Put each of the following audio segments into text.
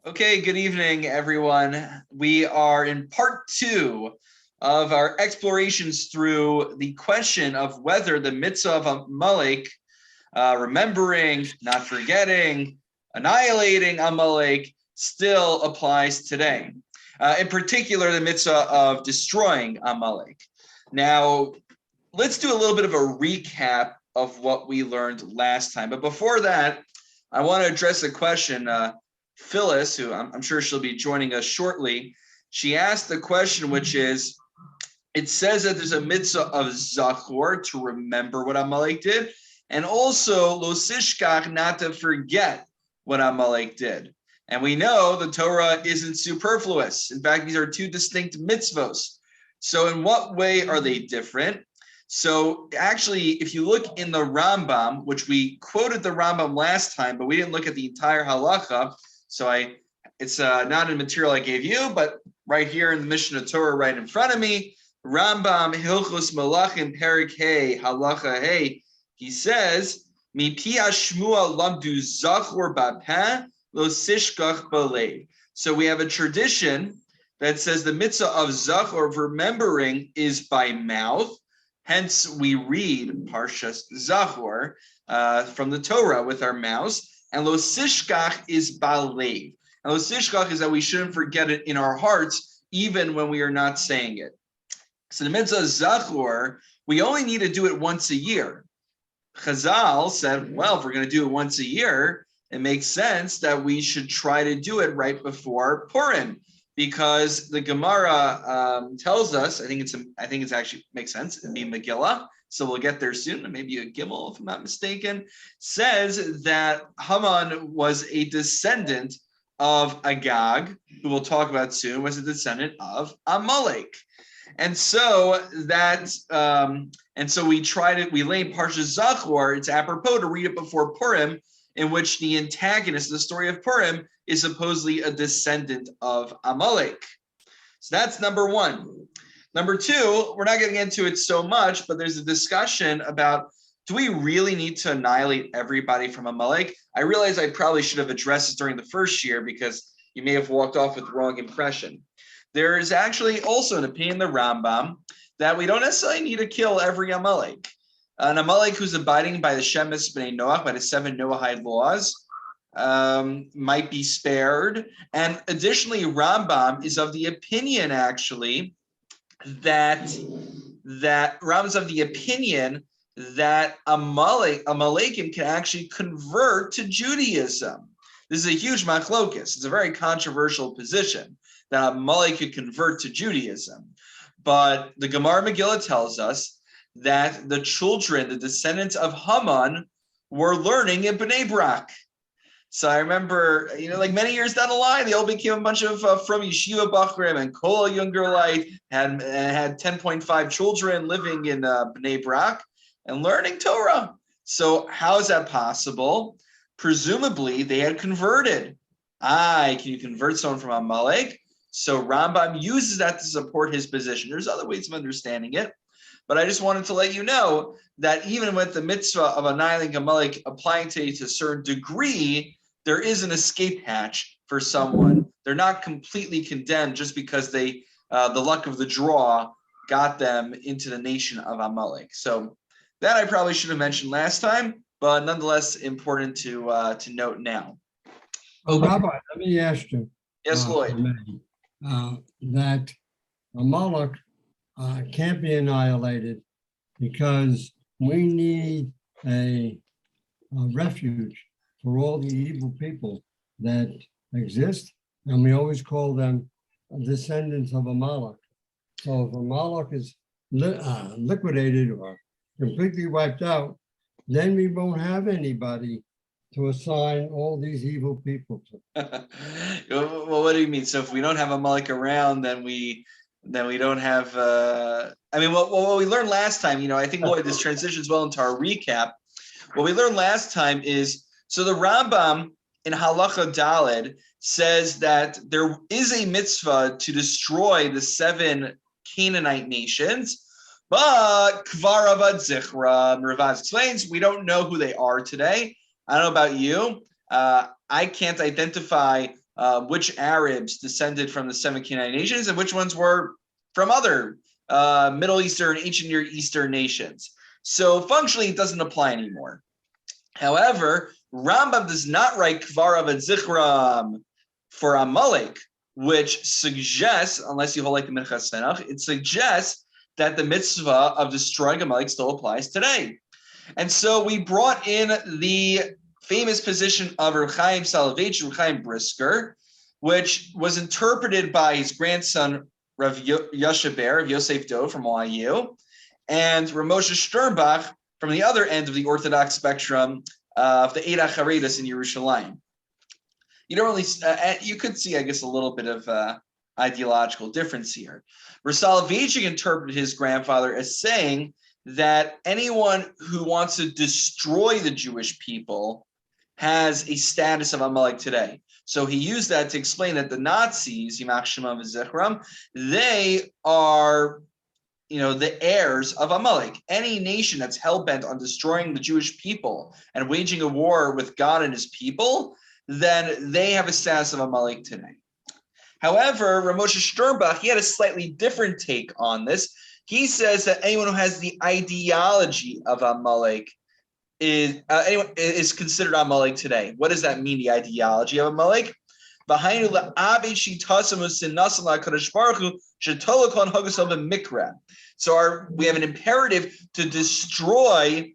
Okay, good evening, everyone. We are in part two of our explorations through the question of whether the mitzvah of Amalek, remembering, not forgetting, annihilating Amalek, still applies today. In particular, the mitzvah of destroying Amalek. Now, let's do a little bit of a recap of what we learned last time. But before that, I want to address a question. Phyllis, who I'm sure she'll be joining us shortly, she asked the question, which is, it says that there's a mitzvah of zachor, to remember what Amalek did, and also lo sishkach, not to forget what Amalek did. And we know the Torah isn't superfluous. In fact, these are two distinct mitzvos. So in what way are they different? So actually, if you look in the Rambam, which we quoted the Rambam last time, but we didn't look at the entire halacha, so it's not a material I gave you, but right here in the Mishnah Torah right in front of me, Rambam Hilchos Malachim Perik Hey Halacha Hey, he says, Mi pia shmua lamdu zachor bapeh lo sishkach balev. So we have a tradition that says the mitzvah of zachor, of remembering, is by mouth. Hence, we read Parshas Zachor from the Torah with our mouths. And lo sishkach is balev. And lo sishkach is that we shouldn't forget it in our hearts, even when we are not saying it. So the mitzvah Zachor, we only need to do it once a year. Chazal said, well, if we're going to do it once a year, it makes sense that we should try to do it right before Purim, because the Gemara tells us, I think it's actually makes sense, it'd be Megillah, so we'll get there soon, maybe a Gimel, if I'm not mistaken, says that Haman was a descendant of Agag, who we'll talk about soon, was a descendant of Amalek. And so we lay Parshas Zachor, it's apropos to read it before Purim, in which the antagonist, the story of Purim, is supposedly a descendant of Amalek. So that's number one. Number two, we're not getting into it so much, but there's a discussion about, do we really need to annihilate everybody from Amalek? I realize I probably should have addressed this during the first year because you may have walked off with the wrong impression. There is actually also an opinion in the Rambam that we don't necessarily need to kill every Amalek. An Amalek who's abiding by the Shemes B'nai Noach, by the 7 Noahide laws, might be spared. And additionally, Rambam is of the opinion, actually, that Rambam's of the opinion that Amalekim can actually convert to Judaism. This is a huge machlokes. It's a very controversial position that Amalek could convert to Judaism. But the Gemara Megillah tells us that the children, the descendants of Haman, were learning in Bnei Brak. So I remember, like many years down the line, they all became a bunch of from Yeshiva Bachrim, and Kol Jungerleit had 10.5 children living in Bnei Brak and learning Torah. So how is that possible? Presumably, they had converted. Can you convert someone from Amalek? So Rambam uses that to support his position. There's other ways of understanding it, but I just wanted to let you know that even with the mitzvah of annihilating Amalek applying to a certain degree, there is an escape hatch for someone. They're not completely condemned just because the luck of the draw got them into the nation of Amalek. So that I probably should have mentioned last time, but nonetheless important to note now. Okay. Rabbi, let me ask you. Yes, Lloyd. That Amalek can't be annihilated because we need a refuge for all the evil people that exist, and we always call them descendants of Amalek. So if Amalek is liquidated or completely wiped out, then we won't have anybody to assign all these evil people to. Well, what do you mean? So if we don't have Amalek around, then we don't have. What we learned last time, I think, Lloyd, this transitions well into our recap. What we learned last time is, so the Rambam in Halacha Daled says that there is a mitzvah to destroy the 7 Canaanite nations, but Kvar Avad Zichra, Ravaz explains, we don't know who they are today. I don't know about you. I can't identify which Arabs descended from the 7 Canaanite nations and which ones were from other Middle Eastern, ancient Near Eastern nations. So functionally, it doesn't apply anymore. However, Rambam does not write Kvarav and Zichram for Amalek, which suggests, unless you hold like the Minchas Senach, it suggests that the mitzvah of destroying Amalek still applies today. And so we brought in the famous position of Reb Chaim Soloveitch, Reb Chaim Brisker, which was interpreted by his grandson, Rav Yosheber, of Yosef Dov from YU, and Rav Moshe Sternbach from the other end of the Orthodox spectrum of the Eida Charedas in Yerushalayim. You don't really, you could see, I guess, a little bit of ideological difference here. Rav Soloveitch interpreted his grandfather as saying that anyone who wants to destroy the Jewish people has a status of Amalek today. So he used that to explain that the Nazis, Yimach Shema v'Zichram, they are, the heirs of Amalek. Any nation that's hell-bent on destroying the Jewish people and waging a war with God and his people, then they have a status of Amalek today. However, Rav Moshe Sternbach, he had a slightly different take on this. He says that anyone who has the ideology of Amalek is considered Amalek today. What does that mean, the ideology of Amalek? So we have an imperative to destroy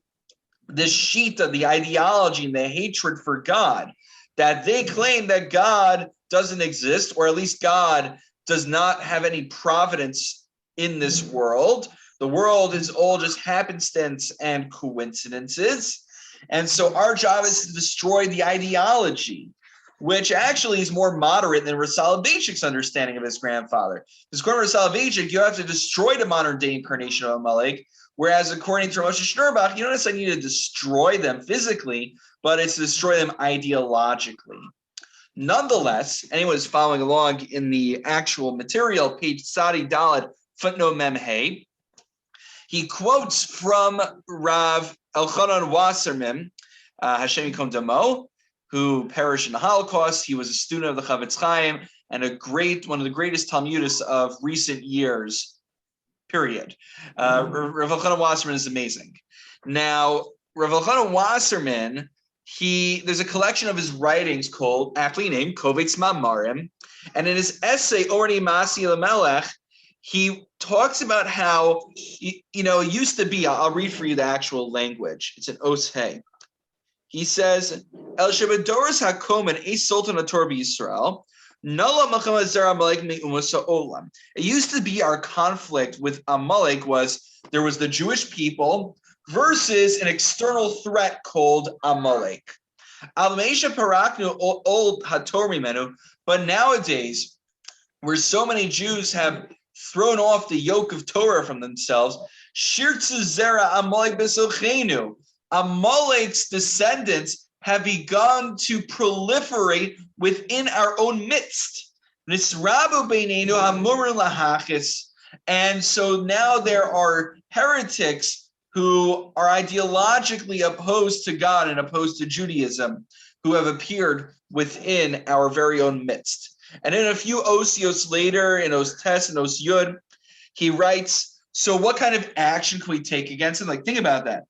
the shita, the ideology and the hatred for God, that they claim that God doesn't exist, or at least God does not have any providence in this world. The world is all just happenstance and coincidences. And so our job is to destroy the ideology, which actually is more moderate than Rav Soloveitch's understanding of his grandfather. Because according to Rav Soloveitch, you have to destroy the modern day incarnation of Amalek, whereas according to Moshe Sternbach, you don't necessarily need to destroy them physically, but it's to destroy them ideologically. Nonetheless, anyone who's following along in the actual material, page Sadi Daled, footnote Mem Hey, he quotes from Rav Elchanan Wasserman, Hashem Yikon Damo, who perished in the Holocaust. He was a student of the Chavetz Chaim and one of the greatest Talmudists of recent years, period. Rav Elchanan Wasserman is amazing. Now, Rav Elchanan Wasserman, there's a collection of his writings aptly named Kovetz Mamarim, and in his essay, Orni Masi Lamelech, he talks about how, it used to be, I'll read for you the actual language. It's an Os Hey. He says, El Shebedoros HaKomen, a Sultan of Torah Yisrael, Nala Malchama Zera Amalek Me'umasa Olam. It used to be our conflict with Amalek there was the Jewish people versus an external threat called Amalek. Almeisha Paraknu old Hatori Menu, but nowadays, where so many Jews have thrown off the yoke of Torah from themselves, Shirtzu Zera Amalek Besochenu. Amalek's descendants have begun to proliferate within our own midst. And so now there are heretics who are ideologically opposed to God and opposed to Judaism, who have appeared within our very own midst. And in a few osios later, in Os Tes and Os Yud, he writes, so what kind of action can we take against him? Think about that.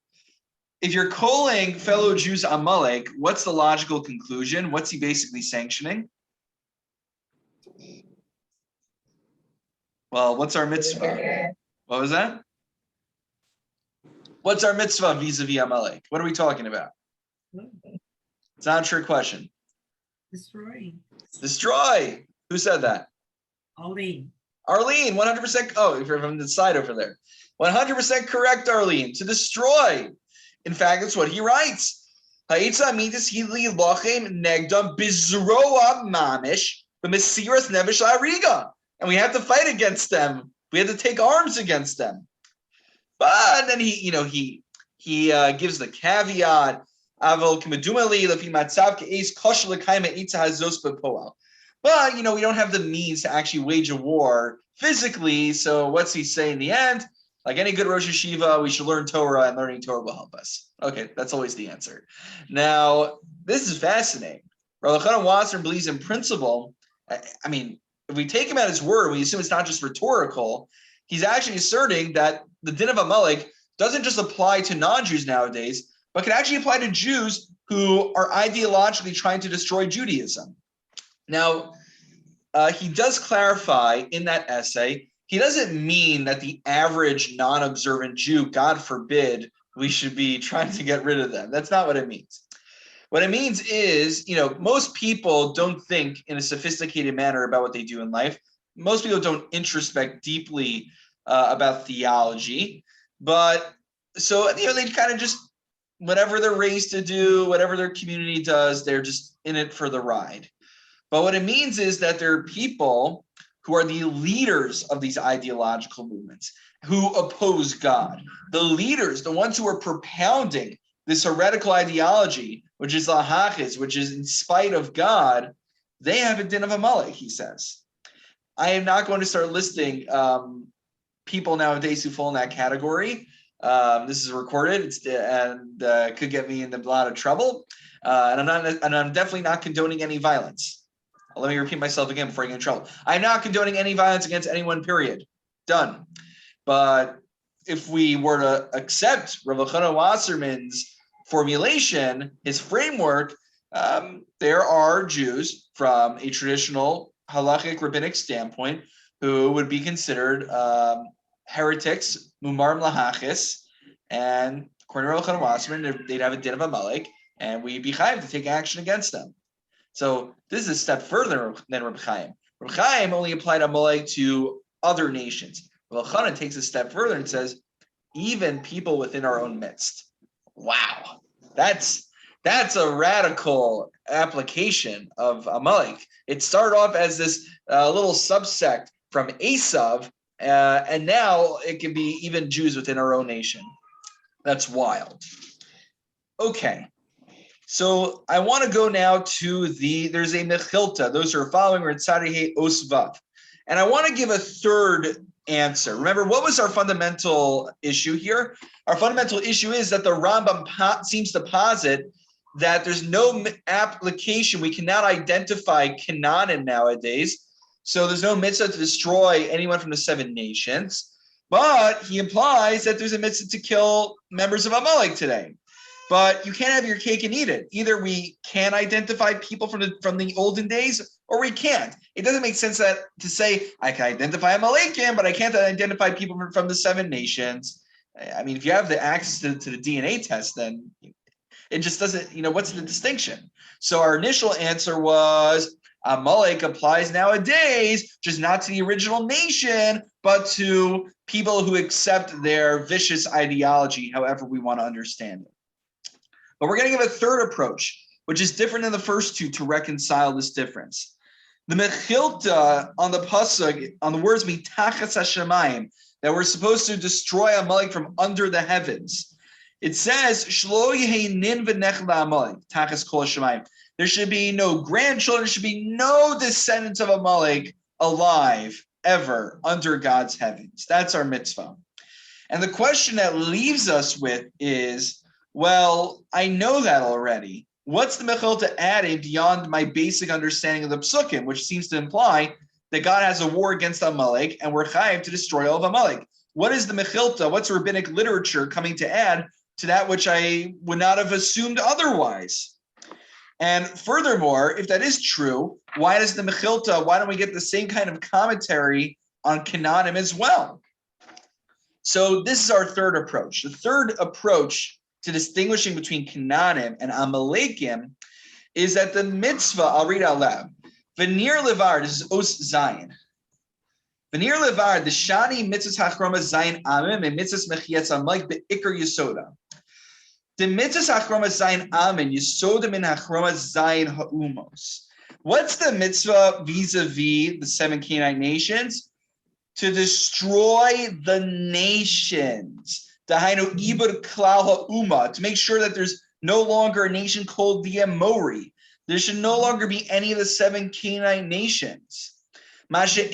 If you're calling fellow Jews Amalek, what's the logical conclusion? What's he basically sanctioning? Well, what's our mitzvah? What was that? What's our mitzvah vis-a-vis Amalek? What are we talking about? It's not a trick question. Destroy. Who said that? Arlene, 100%. Oh, if you're from the side over there. 100% correct, Arlene. To destroy. In fact, that's what he writes. And we have to fight against them. We have to take arms against them. But then he gives the caveat. But we don't have the means to actually wage a war physically. So what's he say in the end? Like any good Rosh Hashiva, we should learn Torah, and learning Torah will help us. Okay, that's always the answer. Now, this is fascinating. Rav Elchanan Wasserman believes in principle. I mean, if we take him at his word, we assume it's not just rhetorical. He's actually asserting that the din of Amalek doesn't just apply to non-Jews nowadays, but can actually apply to Jews who are ideologically trying to destroy Judaism. Now, he does clarify in that essay, he doesn't mean that the average non-observant Jew, God forbid, we should be trying to get rid of them. That's not what it means. What it means is, most people don't think in a sophisticated manner about what they do in life. Most people don't introspect deeply about theology, but so, they kind of just, whatever they're raised to do, whatever their community does, they're just in it for the ride. But what it means is that there are people who are the leaders of these ideological movements who oppose God. The leaders, the ones who are propounding this heretical ideology, which is lahachis, which is in spite of God, they have a din of Amalek, he says. I am not going to start listing people nowadays who fall in that category. This is recorded and could get me in a lot of trouble. And I'm definitely not condoning any violence. Let me repeat myself again before I get in trouble. I'm not condoning any violence against anyone, period. Done. But if we were to accept Rav Elchanan Wasserman's formulation, his framework, there are Jews from a traditional halachic rabbinic standpoint who would be considered heretics, mumarim lahachis, and according to Rav Elchanan Wasserman, they'd have a din of Amalek, and we'd be chayav to take action against them. So this is a step further than Reb Chaim. Reb Chaim only applied Amalek to other nations. Rav Elchanan takes a step further and says, even people within our own midst. Wow, that's a radical application of Amalek. It started off as this little subsect from Esav, and now it can be even Jews within our own nation. That's wild. Okay. So I want to go now to there's a Mechilta. Those who are following are Tzadihei Osvav. And I want to give a third answer. Remember, what was our fundamental issue here? Our fundamental issue is that the Rambam seems to posit that there's no application. We cannot identify Canaanim nowadays. So there's no mitzvah to destroy anyone from the 7 nations. But he implies that there's a mitzvah to kill members of Amalek today. But you can't have your cake and eat it. Either we can identify people from the olden days, or we can't. It doesn't make sense to say I can identify Amalekim, but I can't identify people from the 7 nations. I mean, if you have the access to the DNA test, then it just doesn't. What's the distinction? So our initial answer was Amalek applies nowadays, just not to the original nation, but to people who accept their vicious ideology, however we want to understand it. But we're going to give a third approach, which is different than the first two, to reconcile this difference. The Mechilta on the pasuk, on the words mitachas hashamayim, that we're supposed to destroy Amalek from under the heavens. It says shlo yehei nin v'nechla Amalek tachas kol hashamayim. There should be no grandchildren. There should be no descendants of Amalek alive ever under God's heavens. That's our mitzvah. And the question that leaves us with is, well, I know that already. What's the Mechilta adding beyond my basic understanding of the Psukim, which seems to imply that God has a war against Amalek and we're chayav to destroy all of Amalek? What is the Mechilta? What's rabbinic literature coming to add to that which I would not have assumed otherwise? And furthermore, if that is true, why does the Mechilta, why don't we get the same kind of commentary on Canaanim as well? So this is our third approach. The third approach to distinguishing between Canaanim and Amalekim is that the mitzvah, I'll read out loud. V'nir levar, this is Os Zayin. V'nir levar, the shani mitzvahs hachroma Zayin amim and mitzvahs mechietz Amalek be'ikar yisoda. The mitzvahs hachroma Zayin amim yisoda min hachroma Zayin ha'umos. What's the mitzvah vis-a-vis the 7 Canaanite nations? To destroy the nations. To make sure that there's no longer a nation called the Amori. There should no longer be any of the 7 Canaanite nations. Whereas the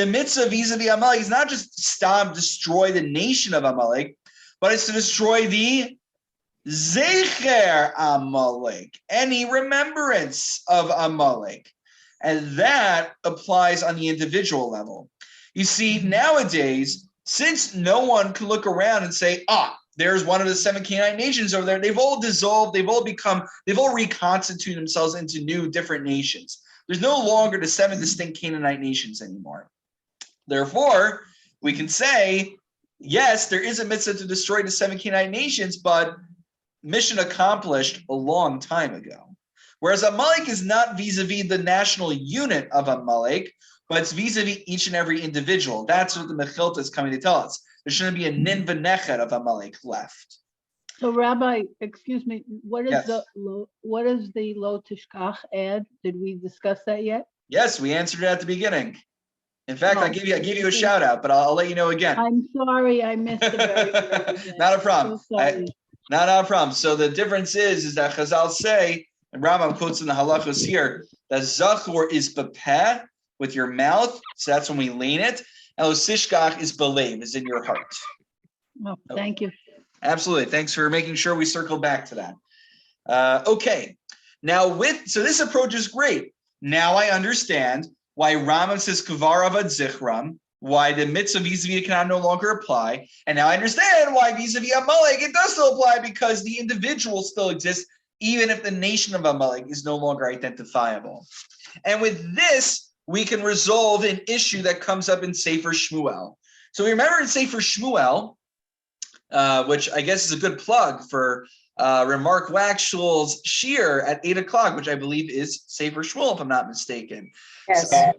mitzvah vis-a-vis Amalek is not just stop, destroy the nation of Amalek, but it's to destroy the Zecher Amalek, any remembrance of Amalek. And that applies on the individual level. You see, nowadays, since no one can look around and say, there's one of the 7 Canaanite nations over there, they've all dissolved, they've all reconstituted themselves into new different nations. There's no longer the 7 distinct Canaanite nations anymore. Therefore, we can say, yes, there is a mitzvah to destroy the 7 Canaanite nations, but mission accomplished a long time ago. Whereas Amalek is not vis-a-vis the national unit of Amalek, but it's vis-a-vis each and every individual. That's what the Mechilta is coming to tell us. There shouldn't be a nin v'nechet of Amalek left. So, Rabbi, excuse me, what is Yes. the lo tishkach add? Did we discuss that yet? Yes, we answered it at the beginning. In fact, I Oh, gave you a shout out, but I'll let you know again. I'm sorry, I missed the very beginning. Not a problem. So sorry. Not a problem. So the difference is that Chazal say, and Rambam quotes in the halachos here, that zachor is bepeh, with your mouth, so that's when we lean it. And sishkach is belev, is in your heart. Oh, thank you. Absolutely. Thanks for making sure we circle back to that. Okay. Now so this approach is great. Now I understand why Rambam says kavar avad zichram, why the mitzvah vis-a-vis cannot no longer apply. And now I understand why vis-a-vis Amalek it does still apply, because the individual still exists, even if the nation of Amalek is no longer identifiable. And with this, we can resolve an issue that comes up in Sefer Shmuel. So we remember in Sefer Shmuel, which I guess is a good plug for Mark Waxshul's shir at 8 o'clock, which I believe is Sefer Shmuel, if I'm not mistaken. Yes. So,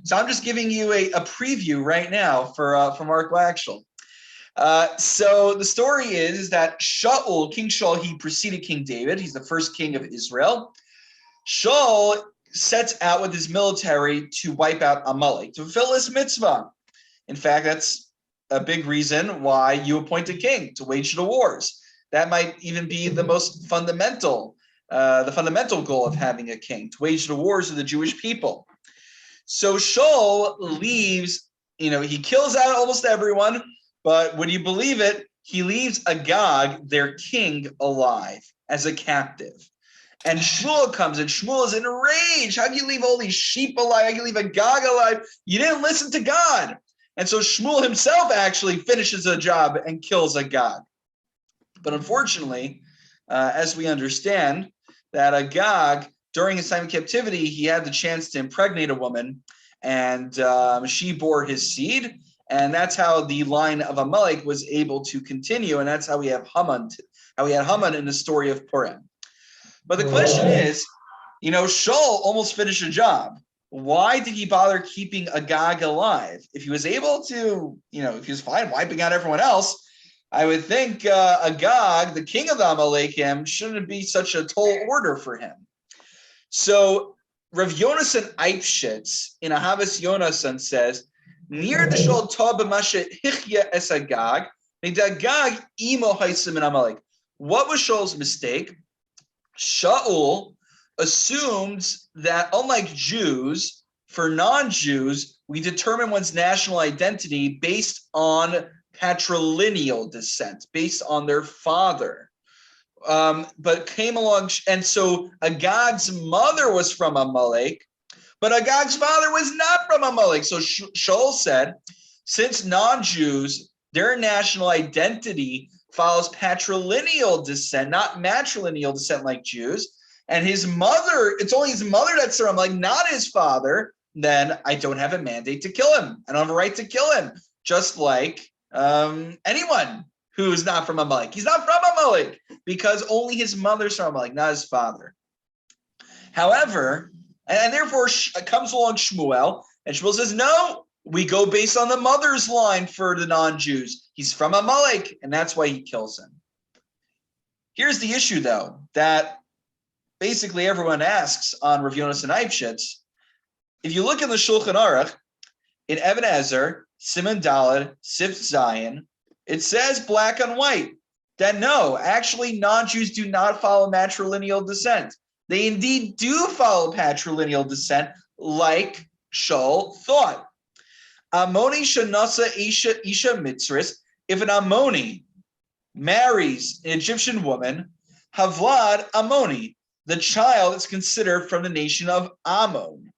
so I'm just giving you a preview right now for Mark Waxshul. So the story is that King Shaul, he preceded King David. He's the first king of Israel. Shaul sets out with his military to wipe out Amalek, to fulfill his mitzvah. In fact, that's a big reason why you appoint a king, to wage the wars. That might even be the most fundamental, the fundamental goal of having a king, to wage the wars of the Jewish people. So Shaul leaves, he kills out almost everyone, but would you believe it, he leaves Agag, their king, alive as a captive. And Shmuel comes, and Shmuel is enraged. How do you leave all these sheep alive? How do you leave Agag alive? You didn't listen to God. And so Shmuel himself actually finishes the job and kills Agag. But unfortunately, as we understand, that Agag, during his time in captivity, he had the chance to impregnate a woman, and she bore his seed. And that's how the line of Amalek was able to continue. And that's how we have Haman, in the story of Purim. But the question is, Shaul almost finished the job. Why did he bother keeping Agag alive? If he was able to, if he was fine wiping out everyone else, I would think Agag, the king of the Amalekim, shouldn't be such a tall order for him. So Rav Yonasan Eipshitz in Ahavas Yonasan says, near the Shaul Tov b'mashe hichya es Agag, Agag imo haisim in Amalek. What was Shaul's mistake? Shaul assumed that, unlike Jews, for non-Jews, we determine one's national identity based on patrilineal descent, based on their father. But came along, and so Agag's mother was from Amalek, but Agag's father was not from Amalek. So Shaul said, since non-Jews, their national identity follows patrilineal descent, not matrilineal descent like Jews, and his mother, it's only his mother that's from Amalek, not his father, then I don't have a mandate to kill him. I don't have a right to kill him, just like anyone who is not from Amalek. He's not from Amalek because only his mother's from Amalek, not his father. However, and therefore comes along Shmuel, and Shmuel says, no, we go based on the mother's line for the non-Jews. He's from Amalek, and that's why he kills him. Here's the issue, though, that basically everyone asks on Rav Yonasan Eipshitz. If you look in the Shulchan Aruch, in Even Ezer, Siman Daled, Sif Zion, it says black on white that no, actually non-Jews do not follow matrilineal descent. They indeed do follow patrilineal descent, like Shaul thought. Ammoni shenasa isha mitzris. If an Ammoni marries an Egyptian woman, Havlad Ammoni, the child is considered from the nation of Ammon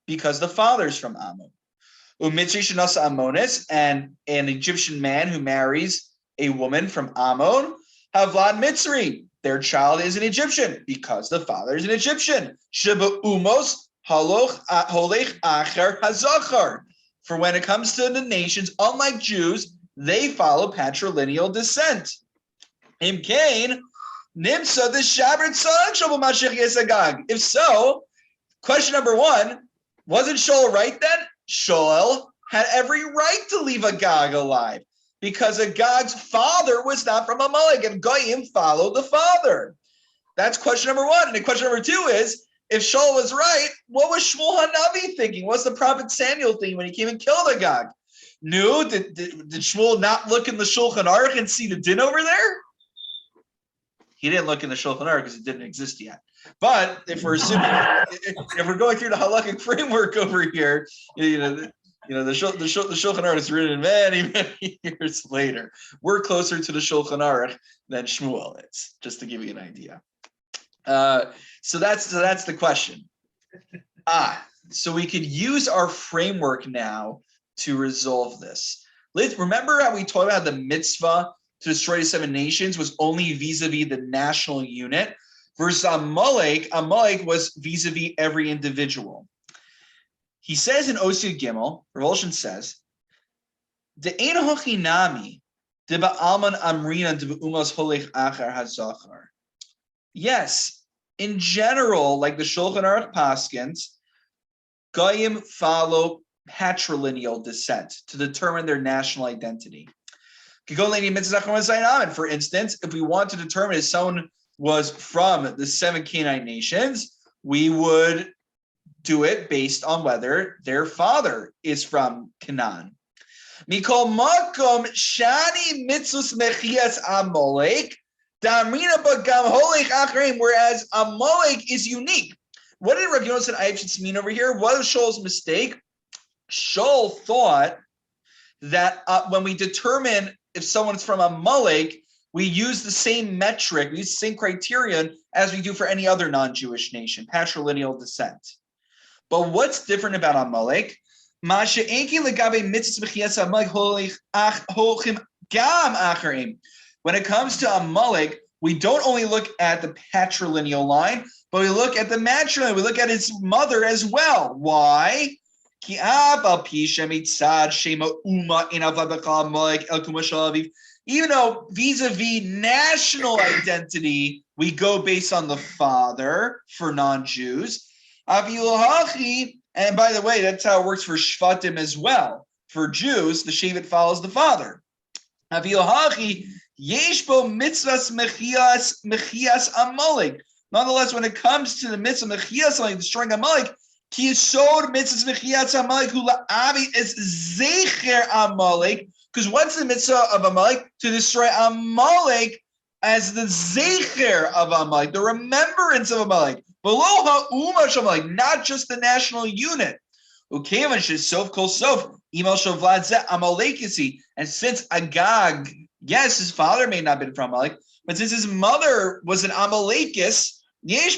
because the father is from Ammon. Umitri Shanasa Ammonis, and an Egyptian man who marries a woman from Ammon, Havlad Mitzri, their child is an Egyptian because the father is an Egyptian. Sheba Umos Holech Acher Hazachar. For when it comes to the nations, unlike Jews, they follow patrilineal descent. Imkain, Nimsa the Shabbat Tzadok Mashiach Yesagag. If so, question number one, wasn't Shaul right then? Shaul had every right to leave Agag alive because Agag's father was not from Amalek, and Goyim followed the father. That's question number one. And then question number two is, if Shaul was right, what was Shmuel Hanavi thinking? What's the prophet Samuel thinking when he came and killed Agag? No, did Shmuel not look in the Shulchan Aruch and see the din over there? He didn't look in the Shulchan Aruch because it didn't exist yet. But if we're assuming, if we're going through the halakhic framework over here, the Shulchan Aruch is written many, many years later. We're closer to the Shulchan Aruch than Shmuel is, just to give you an idea. So that's the question. So we could use our framework now to resolve this. Remember how we talked about the mitzvah to destroy the seven nations was only vis-a-vis the national unit, versus Amalek was vis-a-vis every individual. He says in Osir Gimel, Revulsion says, "De ein hochinami de ba'alman amrina de ba'umas holech achar hazachar." Yes, in general, like the Shulchan Aruch paskins, Goyim follow patrilineal descent to determine their national identity. For instance, if we want to determine if someone was from the seven Canaanite nations, we would do it based on whether their father is from Canaan. Mikol makom shani mitzvus mechias Amalek, damrina bagam holech achreim. Whereas Amalek is unique. What did Rav Yonasan Ayavshitz mean over here? What was Shaul's mistake? Shaul thought that when we determine if someone's from Amalek, we use the same metric, we use the same criterion as we do for any other non-Jewish nation, patrilineal descent. But what's different about Amalek? When it comes to Amalek, we don't only look at the patrilineal line, but we look at the matrilineal, we look at his mother as well. Why? Even though vis-a-vis national identity, we go based on the father for non-Jews. And by the way, that's how it works for Shvatim as well. For Jews, the Shevet follows the father. Nonetheless, when it comes to the mitzvah mechias, like destroying Amalek, because what's the mitzvah of Amalek? To destroy Amalek as the zecher of Amalek, the remembrance of Amalek. Below ha'uma Amalek, not just the national unit. And since Agag, yes, his father may not have been from Amalek, but since his mother was an Amalekis, he is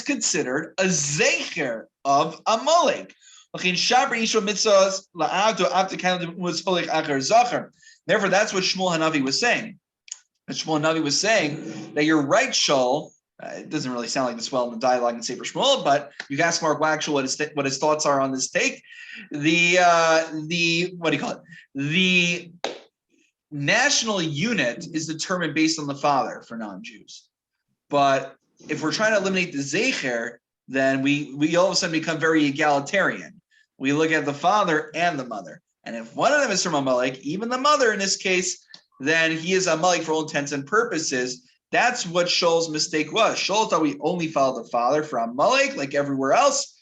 considered a zecher of Amalek. Therefore, that's what Shmuel Hanavi was saying. And Shmuel Hanavi was saying that you're right, Shaul. It doesn't really sound like this well in the dialogue in Sefer Shmuel, but you can ask Mark Waxel what his thoughts are on this take. The national unit is determined based on the father for non-Jews. But if we're trying to eliminate the zecher, then we all of a sudden become very egalitarian. We look at the father and the mother. And if one of them is from Amalek, even the mother in this case, then he is Amalek for all intents and purposes. That's what Shaul's mistake was. Shaul thought we only follow the father for Amalek, like everywhere else.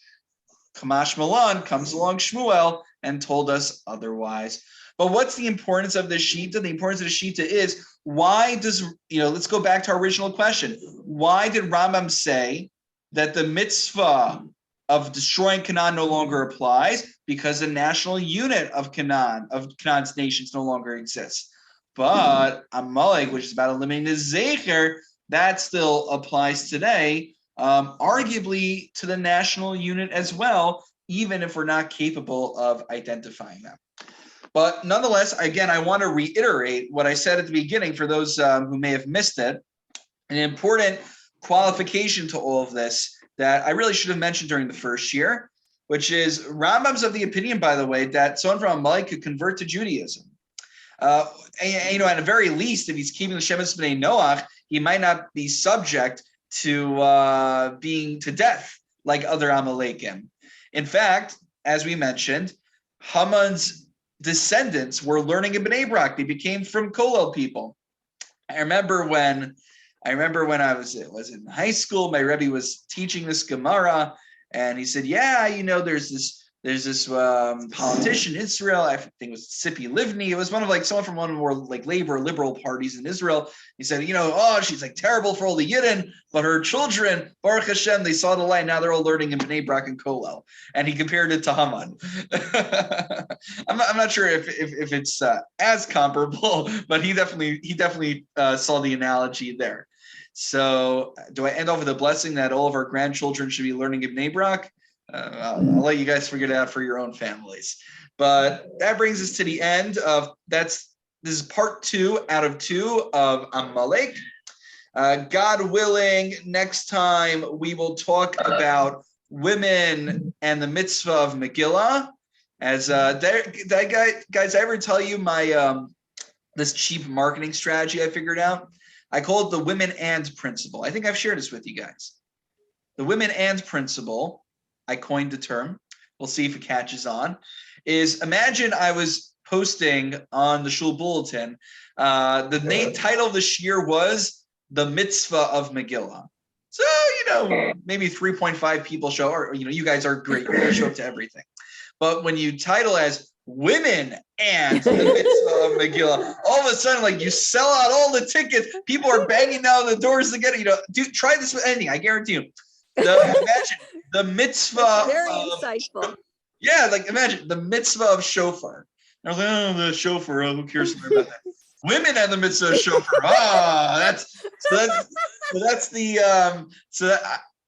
Kamash Malan comes along Shmuel and told us otherwise. But what's the importance of the Shita? The importance of the Shita is, why does, let's go back to our original question. Why did Rambam say that the mitzvah of destroying Canaan no longer applies? Because the national unit of Canaan, of Canaan's nations, no longer exists. but Amalek, which is about eliminating the Zecher, that still applies today, arguably to the national unit as well, even if we're not capable of identifying them. But nonetheless, again, I want to reiterate what I said at the beginning for those who may have missed it. An important qualification to all of this that I really should have mentioned during the first year, which is Rambam's of the opinion, by the way, that someone from Amalek could convert to Judaism. And, at the very least, if he's keeping the Shemitz B'nai Noach, he might not be subject to being to death like other Amalekim. In fact, as we mentioned, Haman's descendants were learning in Bnei Brak. They became from Kolel people. I remember when I was in high school, my Rebbe was teaching this Gemara, and he said, "Yeah, there's this politician in Israel. I think it was Tzipi Livni. It was someone from one of the more labor liberal parties in Israel. He said, she's terrible for all the Yidden, but her children, Baruch Hashem, they saw the light. Now they're all learning in Bnei Brak and Kolel." And he compared it to Haman. I'm not sure if it's as comparable, but he definitely saw the analogy there. So, do I end off with a blessing that all of our grandchildren should be learning in Bnei Brak? I'll let you guys figure it out for your own families. But that brings us to the end of this is part 2 out of 2 of Amalek. God willing, next time we will talk about women and the mitzvah of Megillah. As guys, I ever tell you my this cheap marketing strategy I figured out? I call it the women and principle. I think I've shared this with you guys. The women and principle, I coined the term. We'll see if it catches on. Is imagine I was posting on the Shul Bulletin. The main title of this year was the mitzvah of Megillah. So, maybe 3.5 people show, or, you guys are great. You show up to everything. But when you title as women and the mitzvah of Megillah, all of a sudden, you sell out all the tickets. People are banging down the doors to get it. Dude, try this with anything. I guarantee you. Imagine the mitzvah. Very insightful. Yeah, imagine the mitzvah of shofar. I was like, oh, the shofar. Who cares about that? Women and the mitzvah of shofar.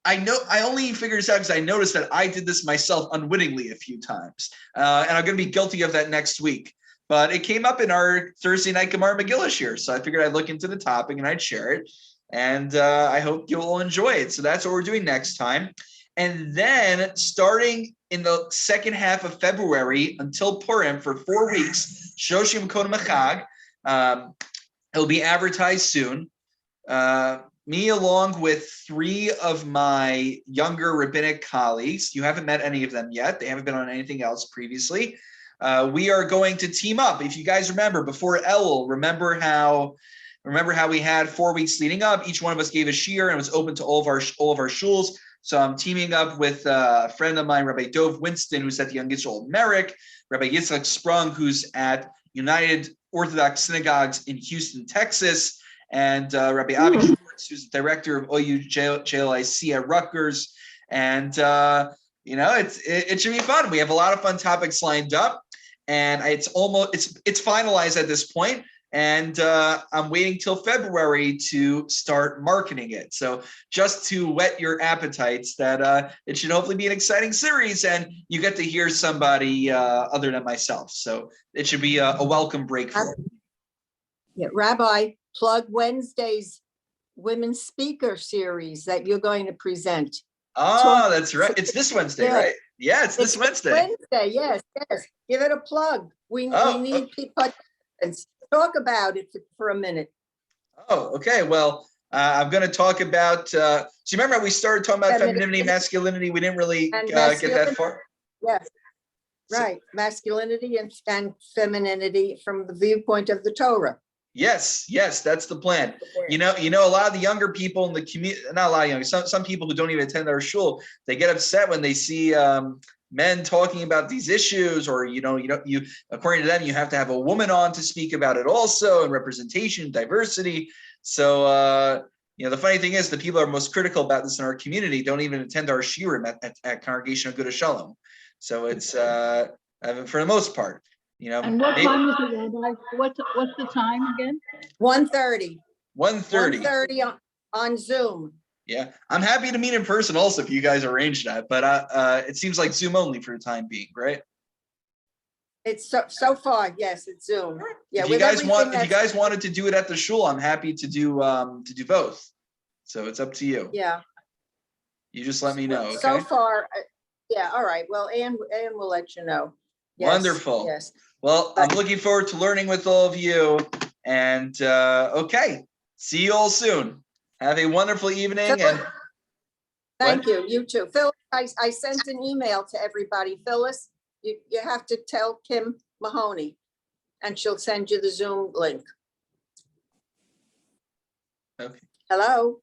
I know. I only figured this out because I noticed that I did this myself unwittingly a few times, and I'm going to be guilty of that next week. But it came up in our Thursday night Gemara Megillah share, so I figured I'd look into the topic and I'd share it. And I hope you'll all enjoy it. So that's what we're doing next time. And then starting in the second half of February until Purim for 4 weeks, Shoshim Kodem Chag. It'll be advertised soon. Me along with 3 of my younger rabbinic colleagues. You haven't met any of them yet. They haven't been on anything else previously. We are going to team up. If you guys remember, before Elul, remember how we had 4 weeks leading up? Each one of us gave a shiur and it was open to all of our shuls. So I'm teaming up with a friend of mine, Rabbi Dov Winston, who's at the Young Yisrael Merrick, Rabbi Yitzchak Sprung, who's at United Orthodox Synagogues in Houston, Texas, and Rabbi Avi Schwartz, who's the director of OU JLIC at Rutgers. And it should be fun. We have a lot of fun topics lined up, and it's finalized at this point. And I'm waiting till February to start marketing it. So just to whet your appetites that it should hopefully be an exciting series and you get to hear somebody other than myself. So it should be a welcome break for you. Yeah, Rabbi, plug Wednesday's Women's Speaker Series that you're going to present. Oh, that's right. It's this Wednesday, right? Yeah, it's this Wednesday. Wednesday, yes. Give it a plug. We need people. Talk about it for a minute. Oh, okay. Well, I'm going to talk about. So you remember we started talking about femininity, masculinity. We didn't really get that far. Yes, right. Masculinity and femininity from the viewpoint of the Torah. Yes, that's the plan. A lot of the younger people in the community, not a lot of younger, some people who don't even attend our shul, they get upset when they see men talking about these issues, or according to them, you have to have a woman on to speak about it also, and representation, diversity. So the funny thing is, the people who are most critical about this in our community don't even attend our shiurim at Congregation of Good Shalom. So it's for the most part. You know, And what time is it, Rabbi? What's the time again? 1:30. 1:30. 1:30 on Zoom. Yeah, I'm happy to meet in person also if you guys arrange that, but it seems like Zoom only for the time being, right? It's so far, yes, it's Zoom. Yeah, If you with guys everything if you guys wanted to do it at the shul, I'm happy to do both. So it's up to you. Yeah. You just let me know, okay? So far, yeah, all right. Well, Ann will let you know. Yes, Wonderful. Yes. Well, I'm looking forward to learning with all of you. And okay, see you all soon. Have a wonderful evening. And Thank you. You too. Phyllis, I sent an email to everybody. Phyllis, you have to tell Kim Mahoney and she'll send you the Zoom link. okay. Hello?